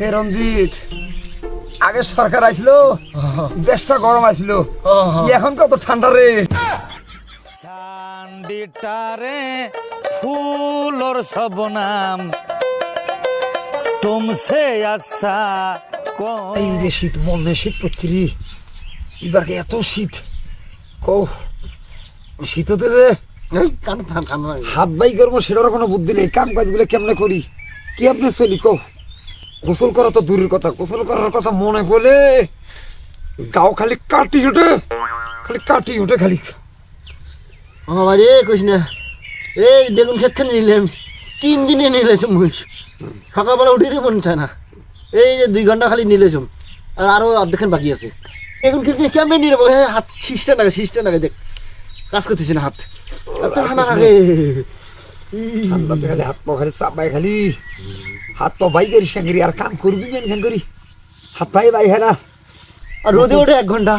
হে রঞ্জিত, আগে সরকার আইছিল, দেশটা গরম আইছিল, এখন কত ঠান্ডা রে। চান্দিটারে ফুলর সব নাম তুমসে আচ্ছা এই রে শীত, মনে শীত পড়ছি রে। এবার এত শীত, কৌ শীত হতে যে হাত বাই করবো সেটারও কোনো বুদ্ধি নেই। কাম কাজগুলো কেমনে করি, কি আপনি চলি কৌ। গোসল করা তো দূরের কথা, গোসল করার কথা মনে পড়লে গাও খালি কাটি উঠে, খালি কাটি উঠে খালি। আমার এ কইস না, এই বেগুন ক্ষেত খানে নিলাম 3 দিনে নিলেছম, সকালবেলা উঠিরে মন চায় না। এই যে 2 ঘন্টা খালি নিলেছম, আর আরো অর্ধেকখান বাকি আছে। বেগুন ক্ষেত কেমনে নিয়ে নেবো? হাত সিস্টে নাগে দেখ, কাজ করতেছি না হাত এত ঠান্ডা লাগে। ঠান্ডাতে খালি হাত পা খালি চাপাই, খালি হাত পা বাই করিস খান করি, আর কাম করবি মেন খান করি, হাত পাই বাই হ্যাঁ না। আর রোদে ওঠে 1 ঘন্টা,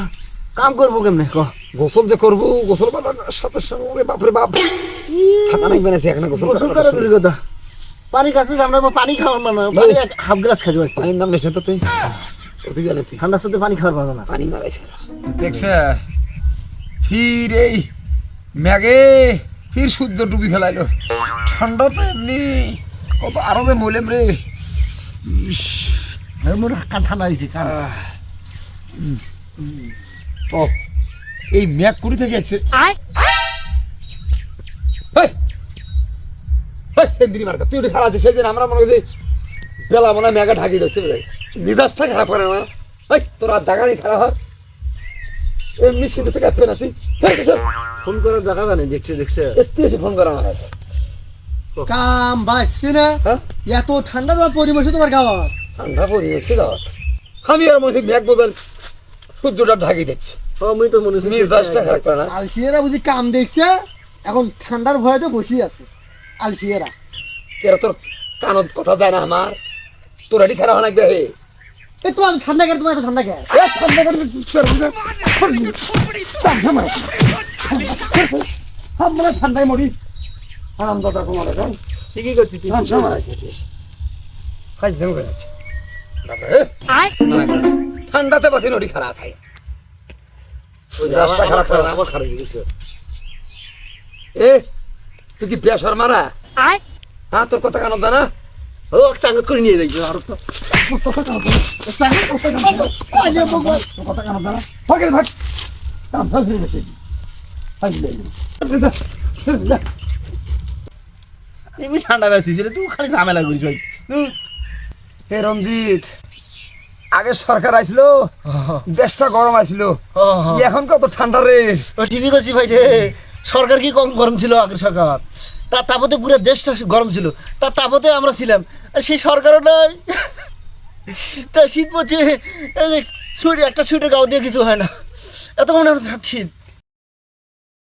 কাম করবো কেমনে ক? গোসল যে করবো, গোসল করার সাথে সঙ্গে বাপরে বাপ ঠান্ডা নাই বানাইছে এখানে গোসল গোসল করার দূরের কথা, পানি কাছে আমরা পানি খাওয়ার মানে পানি 1/2 গ্লাস খাইছো আজকে। পানির নাম নেই তো তুই, তুই জানি তুই ঠান্ডার সাথে পানি খাওয়ার পারবে না। পানি মারাইছে দেখছে, ফির এই ম্যাগে ফির সূর্য ডুবি ফেলাইলো। ঠান্ডা তো এমনি কত আরো যে মলেম রে। মোর কান ঠান্ডা হয়েছে কান। ও এই ম্যাগ কুড়ি থেকে আসছে, তুই ওটা খারাপ আছে। সেই দিন আমরা মনে করছি বেলা মনে হয় ম্যাগা ঢাকি যাচ্ছে, মিজাজটা খারাপ করে না। তোরা জায়গা নেই খারাপ হয়, এমনি শীত থেকে আসছে না। ফোন করে দেখা জানি, দেখছে একটু এসে ফোন করা আমার কাছে। কাম বাসছে না। হ্যাঁ এত ঠান্ডা তোমার পরিবেশে তোমার গাওয়া ঠান্ডা পরিবেশে গাওয়াত আমি আর মনে ম্যাগ বোঝার সূর্যটা ঢাকি দিচ্ছে, আমি তো মনে মিজাজটা খারাপ করে না। আলসিয়েরা বুঝি কাম দেখছে, এখন ঠান্ডার ভয়ে তো বসি আছে আলসিয়েরা। এরা তোর কানত কথা যায় না আমার, তোর এটি খারাপ অনেক হে। এই তোমার ঠান্ডা কেন, তোমার এত ঠান্ডা কেন? আমরা ঠান্ডায় মরি, আনন্দটা তোমার এখন ঠিকই করছি ঠান্ডাতে বাসি নদী খারাপ খায়, রাস্তা খারাপ করে না। আবার খারাপ হয়েছে। এ তুই কি বেসর মারা? হ্যাঁ তোর কথা কানত না, ও চাঙ্গত করে নিয়ে যাই আর তো এমনি ঠান্ডা বেশিছিল, তুই খালি ঝামেলা করিস ভাই। হে রঞ্জিত, আগে সরকার আইছিল, দেশটা গরম আইছিল, এখন কত ঠান্ডা রে। ও ঠিকই করছি ভাই রে, সরকার কি কম গরম ছিল আগের সরকার? তার তাপতে পুরো দেশটা গরম ছিল, তার তাপতে আমরা ছিলাম, আর সেই সরকারও নাই। তা শীত পড়ছে, এই যে একটা সুইটের গাও দিয়ে কিছু হয় না, এত মনে হয় শীত।